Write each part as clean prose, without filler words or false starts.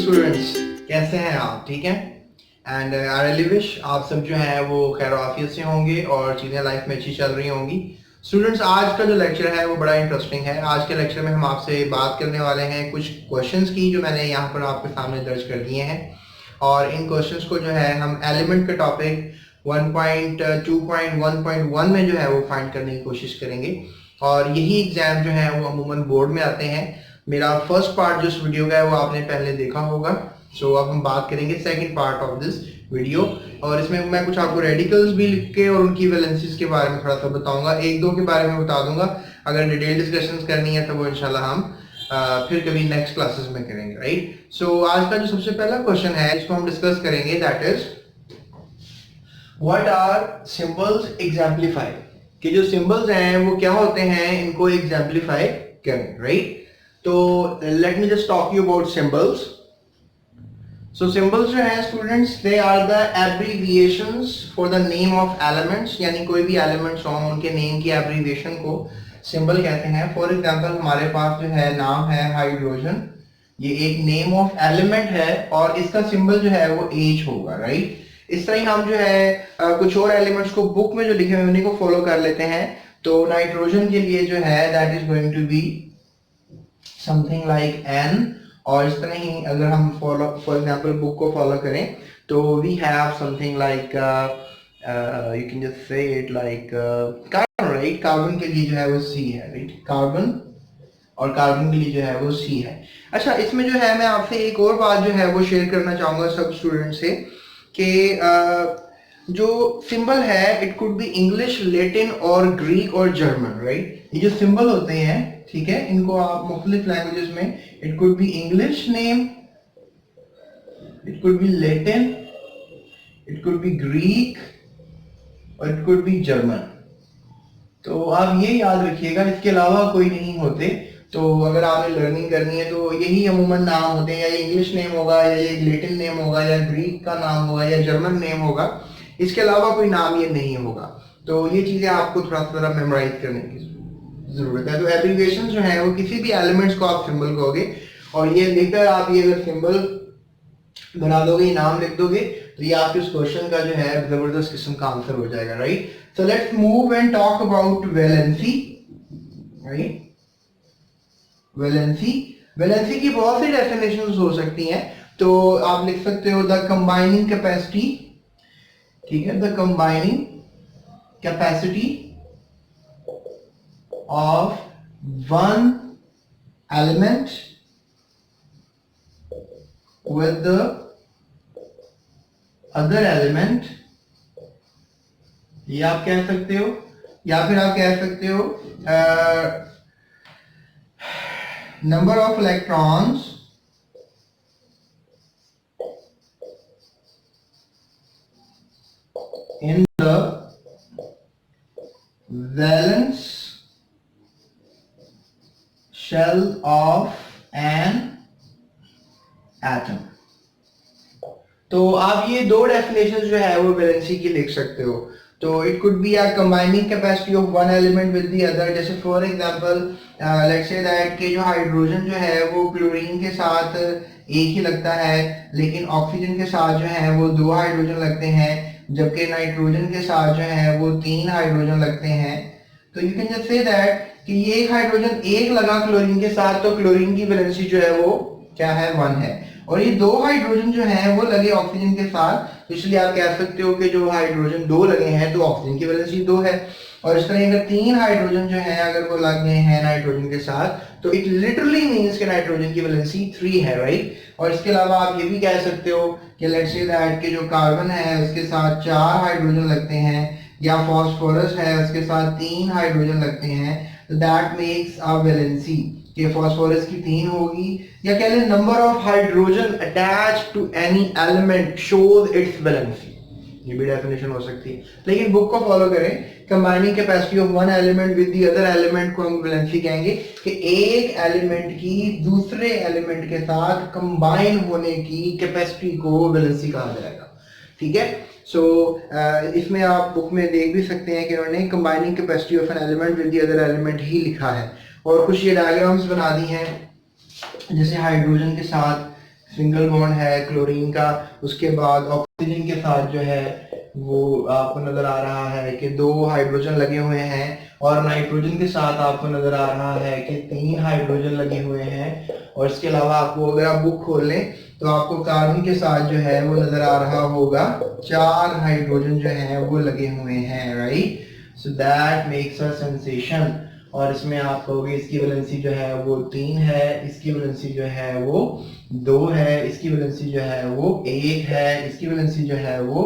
Students, कैसे हैं आप? ठीक हैं? एंड आई रियली विश आप सब जो हैं वो खैर आफियत से होंगे और चीज़ें लाइफ में अच्छी चल रही होंगी। स्टूडेंट्स, आज का जो लेक्चर है वो बड़ा इंटरेस्टिंग है। आज के लेक्चर में हम आपसे बात करने वाले हैं कुछ क्वेश्चंस की जो मैंने यहाँ पर आपके सामने दर्ज कर दिए हैं, और इन क्वेश्चंस को जो है हम एलिमेंट के टॉपिक 1.2.1.1 में जो है वो फाइंड करने की कोशिश करेंगे। और यही एग्जाम जो है वो अमूमन बोर्ड में आते हैं। मेरा फर्स्ट पार्ट जो इस वीडियो का है वो आपने पहले देखा होगा। सो अब हम बात करेंगे second part of this video, और इसमें मैं कुछ आपको रेडिकल्स भी लिख के और उनकी वैलेंसीज के बारे में थोड़ा सा बताऊंगा, एक दो के बारे में बता दूंगा। अगर डिटेल डिस्कशंस करनी है तो वो इंशाल्लाह हम फिर कभी नेक्स्ट क्लासेस में करेंगे, राइट। सो आज का जो सबसे पहला क्वेश्चन है इसको हम डिस्कस करेंगे, that is what are symbols exemplify. कि जो सिंबल्स हैं वो क्या होते हैं, इनको एग्जाम्पलीफाई करें, राइट। तो let me just talk you about symbols. So symbols जो है students, they are the abbreviations for the name of elements, यानी कोई भी एलिमेंट्स हो उनके नेम की एब्रीविएशन को सिंबल कहते हैं। फॉर एग्जांपल हमारे पास जो है नाम है हाइड्रोजन, ये एक नेम ऑफ एलिमेंट है और इसका सिंबल जो है वो H होगा, राइट। इस तरह ही हम जो है कुछ और एलिमेंट्स को बुक में जो लिखे हुए उन्हीं को फॉलो कर लेते हैं। तो नाइट्रोजन के लिए जो है that is going to be something like N, और इस तरह ही अगर हम फॉलो फॉर एग्जांपल बुक को फॉलो करें तो we have something like you can just say it like carbon, right. Carbon के लिए जो है वो C है, राइट। कार्बन और कार्बन के लिए जो है वो C है। अच्छा, इसमें जो है मैं आपसे एक और बात जो है वो शेयर करना चाहूंगा सब स्टूडेंट से कि जो सिंबल है it could B English, Latin और ग्रीक और जर्मन, राइट। ये जो सिंबल होते हैं, ठीक है, इनको आप मुख्तलिफ लैंग्वेजेस में, it could B English name, it could B Latin, it could B Greek और इट कुड बी जर्मन। तो आप ये याद रखिएगा, इसके अलावा कोई नहीं होते। तो अगर आपने लर्निंग करनी है तो यही अमूमन नाम होते हैं, या ये इंग्लिश नेम होगा या ये लैटिन नेम होगा या ग्रीक का नाम होगा या जर्मन नेम होगा, इसके अलावा कोई नाम ये नहीं होगा। तो ये चीजें आपको थोड़ा सा मेमोराइज करने की जरूरत है। तो एब्रीविएशन जो है वो किसी भी एलिमेंट्स को आप सिंबल कहोगे, और ये लिखकर आप ये अगर सिंबल बना दोगे, नाम लिख दोगे, तो ये आपके उस क्वेश्चन का जो है जबरदस्त किस्म का आंसर हो जाएगा, right. So let's move and talk about valency, right. Valency, valency की बहुत सी डेफिनेशंस हो सकती हैं। तो आप लिख सकते हो द कंबाइनिंग कैपेसिटी, ठीक है, the combining capacity of one element with the other element, ये आप कह सकते हो। या फिर आप कह सकते हो number of electrons in the valence shell of an atom। तो आप ये दो डेफिनेशन जो है वो वैलेंसी की लिख सकते हो। तो it could be a combining capacity of one element with the other. जैसे for example let's say that कि जो हाइड्रोजन जो है वो क्लोरीन के साथ एक ही लगता है, लेकिन ऑक्सीजन के साथ जो है वो दो हाइड्रोजन लगते हैं, जबकि नाइट्रोजन के साथ जो है वो तीन हाइड्रोजन लगते हैं। तो यू कैन जस्ट से दैट कि ये एक हाइड्रोजन एक लगा क्लोरीन के साथ, तो क्लोरीन की वैलेंसी जो है वो क्या है, 1 है। और ये दो हाइड्रोजन जो है वो लगे ऑक्सीजन के साथ, तो इसलिए आप कह सकते हो कि जो हाइड्रोजन दो लगे हैं तो ऑक्सीजन की वैलेंसी 2 है। और इस तरह अगर तीन हाइड्रोजन जो है अगर वो लग गए हैं नाइट्रोजन के साथ, तो इट लिटरली मींस कि नाइट्रोजन की वैलेंसी 3 है, राइट। और इसके अलावा आप ये भी कह सकते हो कि लेट्स से दैट कि जो कार्बन है उसके साथ 4 हाइड्रोजन लगते हैं, या फॉस्फोरस है उसके साथ 3 हाइड्रोजन लगते हैं, तो दैट मेक्स अ वैलेंसी कि फास्फोरस की 3 होगी। या कह लें number of hydrogen attached to any element shows its valency, ये भी डेफिनेशन हो सकती है। लेकिन बुक को फॉलो करें, combining capacity of one element with the other element को हम वैलेंसी कहेंगे कि एक एलिमेंट की दूसरे एलिमेंट के साथ कंबाइन होने की कैपेसिटी को वैलेंसी कहा जाएगा, ठीक है। सो इसमें आप बुक में देख भी सकते हैं कि उन्होंने combining capacity of an element with the other element ही लिखा है, और कुछ ये डायग्राम्स बना दी हैं, जैसे हाइड्रोजन के साथ सिंगल बॉन्ड है क्लोरीन का। उसके बाद ऑक्सीजन के साथ जो है वो आपको नजर आ रहा है कि 2 हाइड्रोजन लगे हुए हैं, और नाइट्रोजन के साथ आपको नजर आ रहा है कि 3 हाइड्रोजन लगे हुए हैं। और इसके अलावा आपको अगर आप बुक खोल लें तो आपको कार्बन के साथ जो है वो नजर आ रहा होगा 4 हाइड्रोजन जो है वो लगे हुए हैं, right. So that makes a sensation. और इसमें आप कहोगे इसकी वैलेंसी जो है वो 3 है, इसकी वैलेंसी जो है वो 2 है, इसकी वैलेंसी जो है वो 1 है, इसकी वैलेंसी जो है वो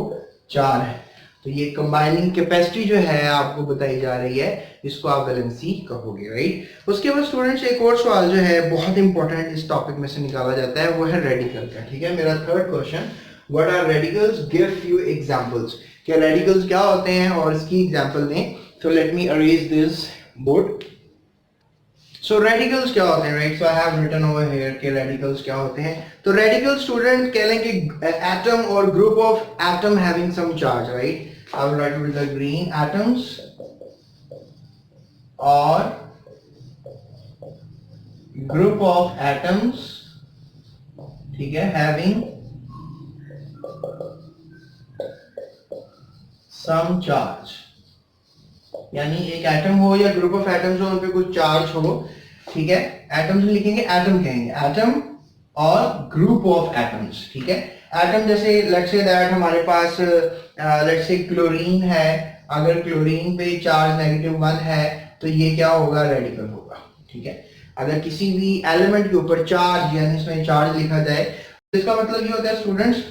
4 है। तो ये कंबाइनिंग कैपेसिटी जो है आपको बताई जा रही है, इसको आप वैलेंसी कहोगे, राइट। उसके बाद स्टूडेंट्स एक और सवाल जो है बहुत इंपॉर्टेंट इस टॉपिक में से निकाला जाता है, वो है रेडिकल का। ठीक है, मेरा third question, what are radicals, give few examples. क्या रेडिकल्स क्या होते हैं और इसकी एग्जांपल दें। So let me arrange this board. So radicals क्या होते हैं, right. So I have written over here कि रेडिकल्स क्या होते हैं। तो रेडिकल स्टूडेंट कह लें कि एटम और group of atom having some charge, right. I will write with the green, atoms और ग्रुप ऑफ एटम्स, ठीक है, हैविंग सम चार्ज। यानी एक एटम हो या ग्रुप ऑफ एटम्स हो, उन पे कुछ चार्ज हो, ठीक है। एटम्स लिखेंगे, एटम कहेंगे, एटम और ग्रुप ऑफ एटम्स, ठीक है। एटम जैसे लेट्स से दैट हमारे पास लेट्स से क्लोरीन है। अगर क्लोरीन पे चार्ज -1 है तो ये क्या होगा, रेडिकल होगा, ठीक है। अगर किसी भी एलिमेंट के ऊपर चार्ज यानी इसमें चार्ज लिखा जाए तो इसका मतलब ये होता है स्टूडेंट्स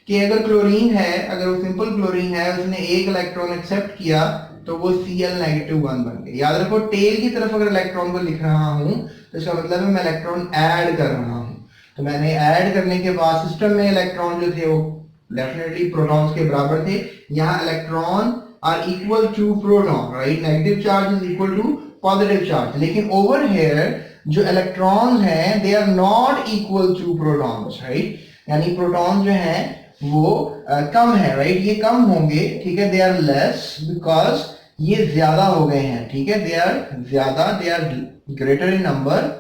कि अगर क्लोरीन है, अगर वो सिंपल क्लोरीन है, उसने एक इलेक्ट्रॉन एक्सेप्ट किया तो वो Cl-1 बन गया। याद रखो टेल की तरफ अगर इलेक्ट्रॉन को लिख रहा हूं तो इसका मतलब है मैं इलेक्ट्रॉन ऐड कर रहा हूं। तो मैंने ऐड करने के बाद सिस्टम में इलेक्ट्रॉन जो थे वो डेफिनेटली प्रोटॉन्स के बराबर थे। यहाँ electron are equal to proton, right. Negative charge is equal to positive charge. लेकिन ओवर हियर जो इलेक्ट्रॉन्स हैं they are not equal to protons, right. यानी प्रोटॉन जो है वो कम है, राइट। ये कम होंगे, ठीक है। दे आर लेस बिकॉज ये ज्यादा हो गए हैं, ठीक है। दे आर ज्यादा, they are greater in number.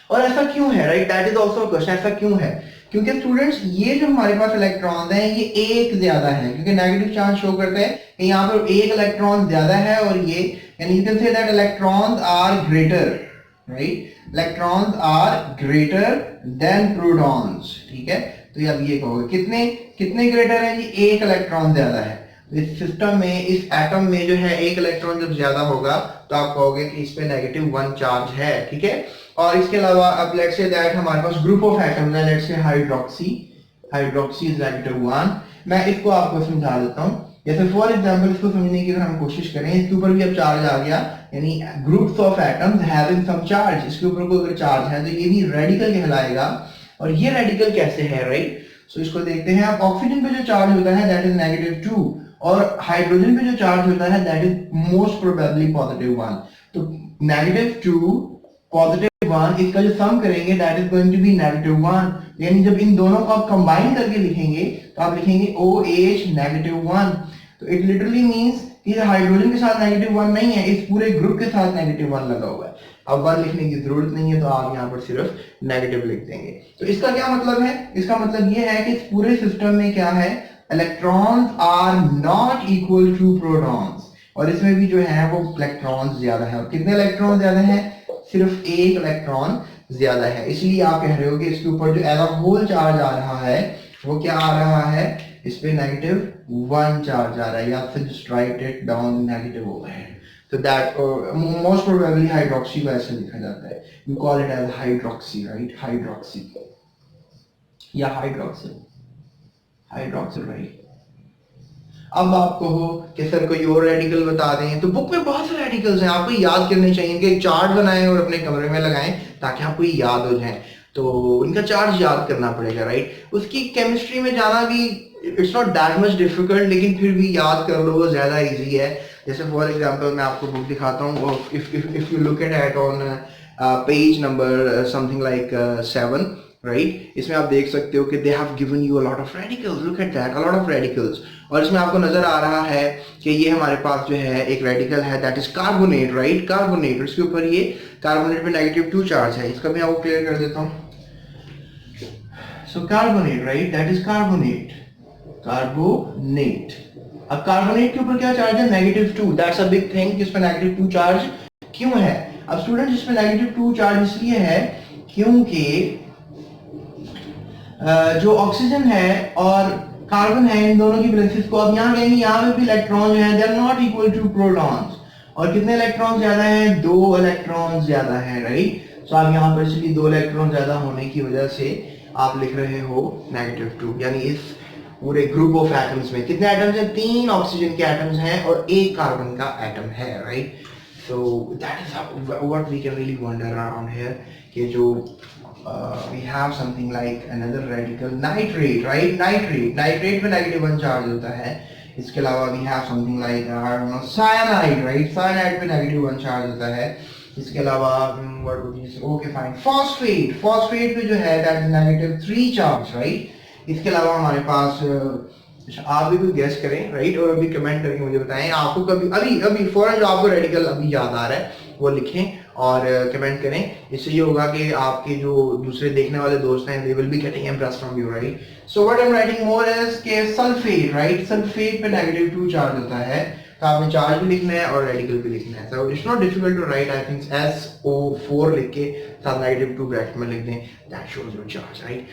और ऐसा क्यों है, right, that is also question. ऐसा क्यों है, क्योंकि स्टूडेंट्स ये जो हमारे पास इलेक्ट्रॉन्स हैं ये एक ज्यादा है, क्योंकि नेगेटिव चार्ज शो करते हैं कि यहाँ पर एक इलेक्ट्रॉन ज्यादा है और ये, यानी you can say that electrons are greater, right. Electrons are greater than protons, ठीक है। तो अब ये कहोगे कितने कितने ग्रेटर है जी, एक इलेक्ट्रॉन ज्यादा है। तो इस सिस्टम में, इस एटम में जो है एक इलेक्ट्रॉन जब ज्यादा होगा तो आप कहोगे कि इस पे -1 चार्ज है, ठीक है। और इसके अलावा अब लेट्स से दैट हमारे पास ग्रुप ऑफ एटम्स है, let's say hydroxy, hydroxy is -1। मैं इसको आपको समझा देता हूँ। जैसे फॉर एग्जांपल इसको समझने की अगर हम कोशिश करें, इसके ऊपर भी अब चार्ज आ गया, यानी groups of atoms having some charge, इसके ऊपर कोई अगर चार्ज है तो ये भी रेडिकल कहलाएगा। और ये रेडिकल कैसे है, राइट। सो इसको देखते हैं। अब ऑक्सीजन पे जो चार्ज होता है दैट इज -2 और हाइड्रोजन पे जो चार्ज होता है दैट इज मोस्ट प्रोबेबली +1। तो -2 +1 इसका जो सम करेंगे that is going to be -1। यानी जब इन दोनों को आप कंबाइन करके लिखेंगे तो आप लिखेंगे OH -1। तो इट लिटरली मींस कि हाइड्रोजन के साथ -1 नहीं है, इस पूरे ग्रुप के साथ -1 लगा हुआ है। अब 1 लिखने की जरूरत नहीं है तो आप यहाँ पर सिर्फ नेगेटिव लिख देंगे। तो इसका क्या मतलब है, इसका मतलब ये है कि इस पूरे सिस्टम में क्या है, electrons are not equal to protons. और इसमें भी जो है वो इलेक्ट्रॉन्स ज्यादा है। और कितने इलेक्ट्रॉन ज्यादा है, सिर्फ एक इलेक्ट्रॉन ज्यादा है। इसलिए आप कह रहे हो कि इसके ऊपर जो एज अ होल चार्ज आ रहा है वो क्या आ रहा है, इस पे -1 चार्ज आ रहा है, या फिर just write it down negative overhead. तो दैट मोस्ट प्रोबेबली हाइड्रोक्सी को ऐसे लिखा जाता है, you call it as hydroxy, right. Hydroxy या हाइड्रोक्सिल, हाइड्रोक्सिल, राइट। अब आप कहो कि सर कोई और रेडिकल बता दें, तो बुक में बहुत सारे रेडिकल्स हैं, आपको याद करने चाहिए। इनके चार्ट बनाएं और अपने कमरे में लगाएं ताकि आपको याद हो जाए। तो इनका चार्ज याद करना पड़ेगा, राइट। उसकी केमिस्ट्री में जाना भी it's not that much difficult, लेकिन फिर भी याद कर लो वो ज्यादा इजी है। जैसे फॉर एग्जांपल मैं आपको बुक दिखाता हूँ, if you look at on page number something like 7, right. इसमें आप देख सकते हो कि they have given you a lot of radicals, look at that, a lot of radicals. और इसमें आपको नजर आ रहा है कि ये हमारे पास जो है एक रेडिकल है that is carbonate, right. Carbonate, इसके ऊपर ये कार्बोनेट पे -2 चार्ज है। इसका मैं आपको क्लियर कर देता हूँ। So carbonate, right? That is carbonate. Carbonate. अब कार्बोनेट के ऊपर क्या चार्ज है? -2. That's a big thing. किस पे -2 चार्ज क्यों है? अब स्टूडेंट इस पे -2 चार्ज इसलिए है क्योंकि जो ऑक्सीजन है और कार्बन है, इन दोनों की वैलेंसीज को अब यहाँ कहेंगे, यहाँ पे भी इलेक्ट्रॉन जो है they are not equal to protons. और कितने इलेक्ट्रॉन ज्यादा है? 2 इलेक्ट्रॉन ज्यादा है, राइट? सो आप यहाँ पर इसलिए 2 इलेक्ट्रॉन ज्यादा होने की वजह से आप लिख रहे हो -2. यानी इस पूरे ग्रुप ऑफ एटम्स में कितने एटम्स हैं? 3 ऑक्सीजन के एटम्स हैं और 1 कार्बन का एटम है, right? So that is what we can really wonder around here कि जो we have something like another radical, nitrate, right? Nitrate पे -1 चार्ज होता है. इसके अलावा we have something like I don't know, cyanide, right? Cyanide पे -1 charge होता है. इसके अलावा what would you say? Okay, fine. Phosphate पे जो है that is -3 चार्ज, right? इसके अलावा हमारे पास आप भी कोई गेस करें, राइट? और अभी कमेंट करके मुझे बताएं आपको कभी अभी फौरन जो आपको रेडिकल अभी याद आ रहा है वो लिखें और कमेंट करें. इससे ये होगा कि आपके जो दूसरे देखने वाले दोस्त हैं they will be getting impressed from you, right? So what I'm writing more is के सल्फेट, राइट? सल्फेट पे -2 चार्ज होता है, तो आपने चार्ज भी लिखना है और रेडिकल भी लिखना है. So it's not difficult to write. I think SO4 लिख के साथ -2 ब्रैकेट में लिख दें. That shows your charge, right?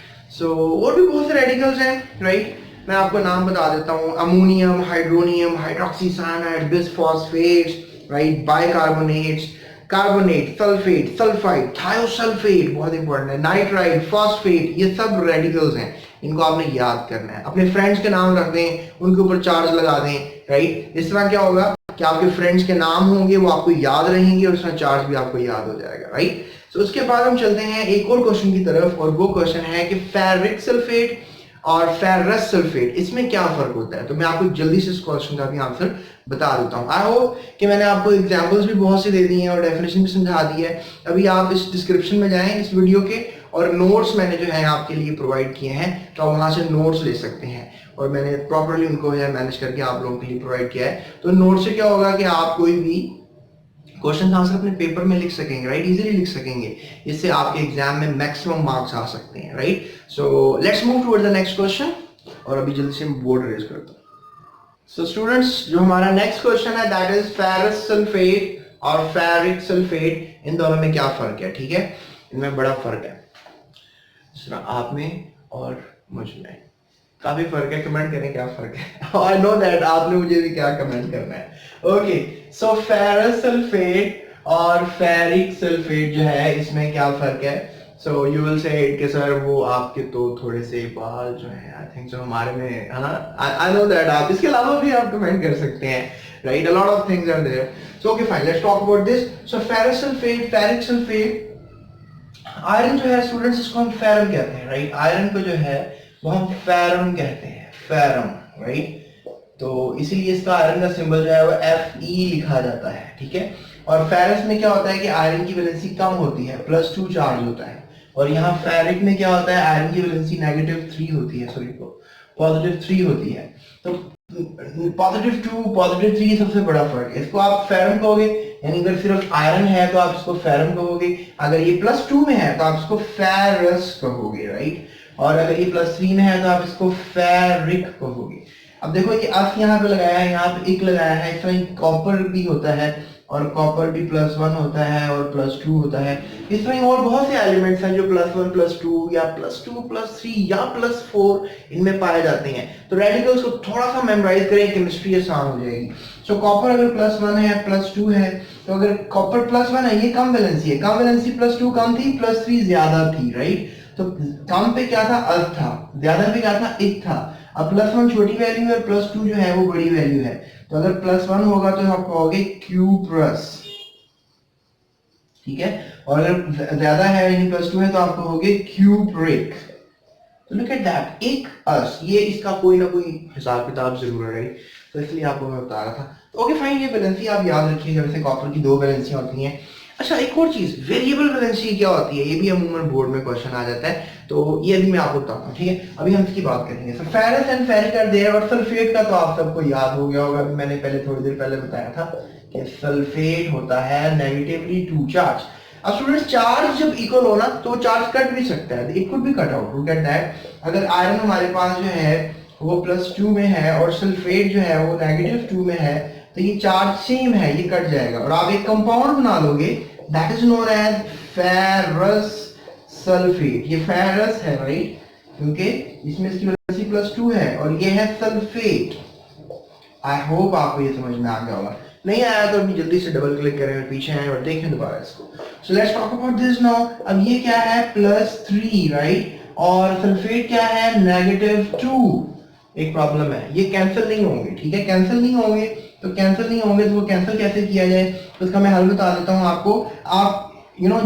So और भी बहुत से रेडिकल्स हैं, राइट? मैं आपको नाम बता देता हूँ. Ammonium, hydronium, hydroxy cyanide, bisphosphates, right? Bicarbonates, carbonate, sulphate, sulphide, thiosulphate, बहुत इंपॉर्टेंट है, नाइट्राइड, फॉस्फेट, ये सब रेडिकल्स हैं. इनको आपने याद करना है. अपने फ्रेंड्स के नाम रख दें, उनके ऊपर चार्ज लगा दें, राइट? इस तरह क्या होगा कि आपके फ्रेंड्स के नाम होंगे वो आपको याद रहेंगे और उसका चार्ज भी आपको याद हो जाएगा, राइट? सो उसके बाद हम चलते हैं एक और क्वेश्चन की तरफ और वो क्वेश्चन है कि फेरिक सल्फेट और फेरस सल्फेट, इसमें क्या फर्क होता है? तो मैं आपको जल्दी से इस क्वेश्चन का भी आंसर बता देता हूँ. आई होप कि मैंने आपको एग्जांपल्स भी बहुत से दे दी हैं और डेफिनेशन भी समझा दी है. अभी आप इस डिस्क्रिप्शन में जाएं इस वीडियो के और नोट्स मैंने जो है आपके लिए प्रोवाइड किए हैं, तो आप वहां से नोट्स ले सकते हैं और मैंने प्रॉपरली उनको है मैनेज करके आप लोगों के लिए प्रोवाइड किया है. तो नोट से क्या होगा कि आप कोई भी क्वेश्चन आंसर अपने पेपर में लिख सकेंगे, राइट? इजीली लिख सकेंगे. इससे आपके एग्जाम में मैक्सिमम मार्क्स आ सकते हैं, right? So let's move toward the next question और अभी जल्दी से बोर्ड रेज करता हूं. सो स्टूडेंट्स, जो हमारा नेक्स्ट क्वेश्चन है दैट इज फेरस सल्फेट और फेरिक सल्फेट, इन दोनों में क्या फर्क है? ठीक है, इनमें बड़ा फर्क है. आप में और मुझ में काफी फर्क है. कमेंट करें क्या फर्क है. आई नो दैट आपने मुझे भी क्या कमेंट करना है. ओके, सो फेरस सल्फेट और फेरिक सल्फेट जो है इसमें क्या फर्क है? सो यू विल से कि सर वो आपके तो थोड़े से बाल जो है आई थिंक जो हमारे में है ना. I know that. आप इसके अलावा भी आप कमेंट कर सकते हैं, right? A lot of things are there. So okay fine, let's talk about this. So ferrous sulphate, ferric sulphate, iron जो है स्टूडेंट्स इसको हम फेरम कहते हैं, राइट? आयरन को जो है वो हम फेरम कहते हैं, फेरम, राइट? तो इसीलिए इसका आयरन का सिंबल जो है वो Fe लिखा जाता है, ठीक है? और फेरस में क्या होता है कि आयरन की वैलेंसी कम होती है, +2 चार्ज होता है. और यहाँ फेरिक में क्या होता है, आयरन की वैलेंसी -3 होती है, सॉरी +3 होती है. तो +2 +3 सबसे बड़ा फर्क है. इसको आप फेरम कहोगे, यानी अगर सिर्फ आयरन है तो आप इसको फेरम कहोगे. अगर ये +2 में है तो आप इसको फेरस कहोगे, राइट? और अगर ये +3 में है तो आप इसको फेरिक कहोगे. अब देखो ये अफ यहाँ पे लगाया है, यहाँ पे एक लगाया है. इस तरह कॉपर भी होता है और कॉपर भी +1 होता है और +2 होता है. इस तरह और बहुत से एलिमेंट्स हैं जो +1 +2 या +2 +3 या +4 इनमें पाए जाते हैं. तो रेडिकल्स को थोड़ा सा मेमोराइज करें, केमिस्ट्री आसान हो जाएगी. सो कॉपर अगर +1 है, +2 है, तो अगर कॉपर +1 है ये कम वैलेंसी है, कम वैलेंसी +2 कम थी, +3 ज्यादा थी, राइट? तो कम पे क्या था, अल्फ था, ज्यादा पे क्या था, एक था. अब +1 छोटी वैल्यू है और +2 जो है वो बड़ी वैल्यू है. तो अगर +1 होगा तो आप कहोगे क्यूप्रस, ठीक है? और अगर ज्यादा है यानी +2 है तो आप कहोगे क्यूप्रिक. तो लुक एट दैट, एक अस, ये इसका कोई ना कोई हिसाब किताब जरूर है, तो इसलिए आपको मैं बता रहा था. तो ओके फाइन, ये वैलेंसी आप याद रखिएगा. वैसे कॉपर की 2 वैलेंसी होती हैं. अच्छा, एक और चीज, वेरिएबल वैलेंसी क्या होती है? ये भी अमूमन बोर्ड में क्वेश्चन आ जाता है, तो ये भी मैं आपको बताता हूँ, ठीक है? अभी हम इसकी बात करेंगे. So ferrous and ferric are there. और सल्फेट का तो आप सबको याद हो गया होगा, मैंने पहले थोड़ी देर पहले बताया था कि सल्फेट होता है -2 चार्ज. अब स्टूडेंट्स चार्ज जब इक्वल हो ना तो चार्ज कट भी सकता है, it could B cut out, look at that. अगर आयरन हमारे पास जो है वो +2 में है और सल्फेट जो है वो -2 में है, तो ये चार्ज सेम है, ये कट जाएगा और आप एक कंपाउंड बना लोगे that is known as ferrous sulphate. ये फेरस है राइट, क्योंकि इसमें इसकी वैलेंसी +2 है और ये है सल्फेट। आई होप आपको ये समझ में आ गया होगा, नहीं आया तो अभी जल्दी से डबल क्लिक करें, पीछे आए और देखें दोबारा इसको। So let's talk about this now. अब ये क्या है +3 राइट, और सल्फेट क्या है -2। एक प्रॉब्लम है, ये कैंसिल नहीं होंगे, ठीक है, कैंसिल नहीं होंगे, तो कैंसिल नहीं होंगे तो वो कैंसिल कैसे किया जाए, तो इसका मैं हल बता देता हूँ आपको। आप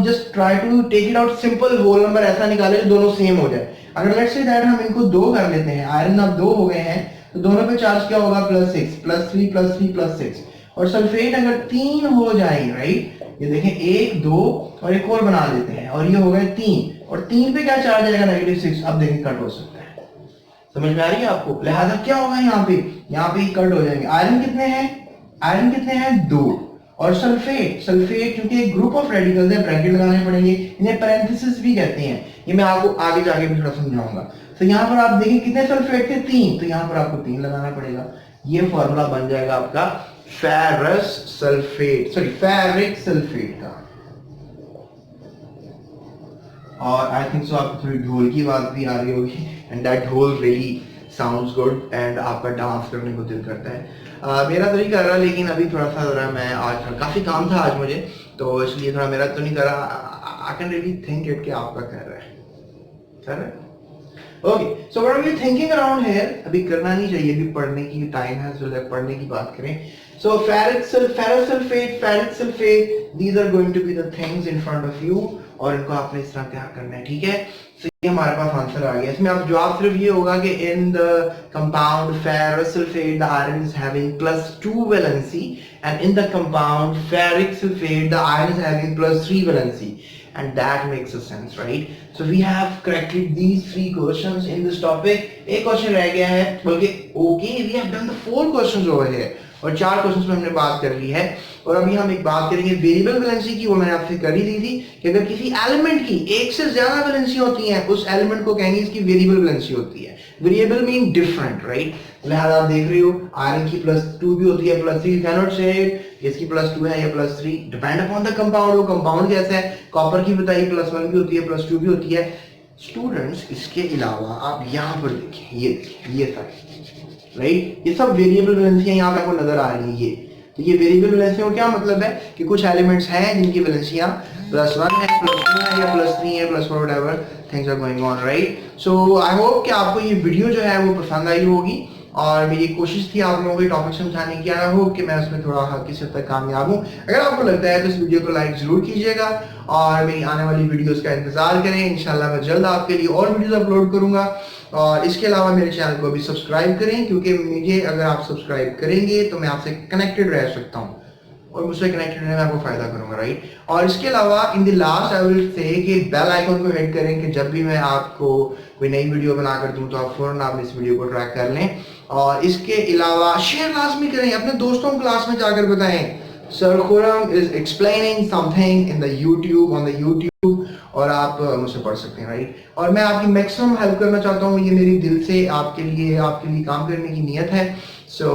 just try to take it out simple, whole number ऐसा निकाले जो दोनों सेम हो जाए। अगर लेट्स से दैट हम इनको 2 कर लेते हैं, आयरन अब 2 हो गए हैं, तो दोनों पे चार्ज क्या होगा +6, +3 +3 +6। और सल्फेट अगर 3 हो जाए राइट, ये देखें 1 2 और एक और बना लेते हैं और ये हो गए 3, और 3 पे क्या चार्ज आएगा -6। अब देखें कट हो सकता है, समझ में आ रही है आपको? लिहाजा क्या होगा यहाँ पे कट हो जाएंगे। आयरन कितने हैं 2, और सल्फेट क्योंकि एक ग्रुप ऑफ रेडिकल्स है, ब्रैकेट लगाने पड़ेंगे, इन्हें पैरेंथेसिस भी कहते हैं, ये मैं आपको आगे जाके भी थोड़ा समझाऊंगा। तो यहाँ पर आप देखें कितने सल्फेट थे 3, तो यहाँ पर आपको 3 लगाना पड़ेगा। ये फॉर्मूला बन जाएगा आपका फेरिक सल्फेट का। और आई थिंक सो आपको थोड़ी ढोल की आवाज भी आ रही होगी, एंड दैट ढोल रियली साउंड्स गुड एंड आपका डांस करने को दिल करता है। मेरा तो नहीं कर रहा, लेकिन अभी थोड़ा सा जरा मैं आज काफी काम था आज मुझे, तो इसलिए थोड़ा मेरा तो नहीं कर रहा। I can really think it कि आपका कर रहा है। Okay, so what are you thinking around here? अभी करना नहीं चाहिए, अभी पढ़ने की टाइम है, so पढ़ने की बात करें। So ferrous sulfate, these are going to be the things in front of you, और इनको आपने इस तरह क्या करना है, ठीक है। So ये हमारे पास आंसर आ गया। इसमें आप जवाब सिर्फ ये होगा कि in the compound ferrous sulfate the iron is having +2 valency, and in the compound ferric sulfate the iron is having +3 valency, and that makes a sense, right? So we have corrected these 3 questions in this topic. एक question रह गया है, बल्कि okay, we have done the 4 questions over here, और 4 questions में हमने बात कर ली है। और अभी हम एक बात करेंगे वेरिएबल वैलेंसी की, वो मैंने आपसे कर ही दी थी कि अगर किसी एलिमेंट की एक से ज्यादा वैलेंसी होती है, उस एलिमेंट को कहेंगे इसकी वेरिएबल वैलेंसी होती है। Variable mean different, right? लिहाजा आप देख रहे हो आयरन की +2 भी होती है, +3 कैन नॉट से इट, इसकी +2 है या +3, डिपेंड अपॉन द कंपाउंड। वो कंपाउंड कैसा है, कॉपर की बताइए +1 भी होती है, +2 भी होती है। स्टूडेंट्स इसके अलावा आप यहाँ पर देखिए, ये सब राइट, ये सब वेरिएबल वैलेंसियां यहाँ पे आपको नजर आ रही है। ये तो ये वेरिएबल वैलेंसियों का क्या मतलब है कि कुछ एलिमेंट्स हैं जिनकी वैलेंसियां +1 है, +2 है या +3 है, +4 whatever things are going on, right? So I hope कि आपको ये वीडियो जो है वो पसंद आई होगी, और मेरी कोशिश थी आप लोगों को टॉपिक समझाने की। आई होप कि मैं उसमें थोड़ा किसी हद तक कामयाब हूँ। अगर आपको लगता है तो इस वीडियो को लाइक जरूर कीजिएगा और मेरी आने वाली वीडियोस का इंतजार करें। इंशाल्लाह मैं जल्द आपके लिए और वीडियोस अपलोड करूंगा, और इसके अलावा मेरे चैनल को भी सब्सक्राइब करें, क्योंकि मुझे अगर आप सब्सक्राइब करेंगे तो मैं आपसे कनेक्टेड रह सकता हूँ, और मुझसे कनेक्टेड रहने में आपको फायदा करूंगा, राइट? और इसके अलावा in the last I will say कि बेल आइकन को हिट करें कि जब भी मैं आपको कोई नई वीडियो बनाकर दूं तो आप फौरन आप इस वीडियो को ट्रैक कर लें। और इसके अलावा शेयर लाजमी करें, अपने दोस्तों को क्लास में जाकर बताएं sir Khurram is explaining something in the YouTube, on the YouTube, और आप मुझसे पढ़ सकते हैं, राइट? और मैं आपकी मैक्सिमम हेल्प करना चाहता हूँ, ये मेरी दिल से आपके लिए काम करने की नीयत है। सो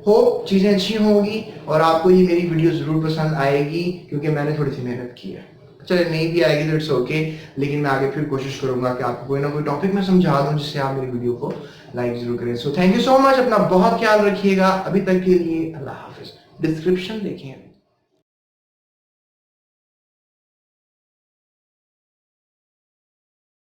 होप चीज़ें अच्छी होंगी और आपको ये मेरी वीडियो ज़रूर पसंद आएगी, क्योंकि मैंने थोड़ी सी मेहनत की है। चले नहीं भी आएगी तो इट्स ओके, लेकिन मैं आगे फिर कोशिश करूंगा कि आपको कोई ना कोई टॉपिक में समझा दूं जिससे आप मेरी वीडियो को लाइक जरूर करें। So thank you so much, अपना बहुत ख्याल रखिएगा। अभी तक के लिए अल्लाह हाफिज। डिस्क्रिप्शन देखें।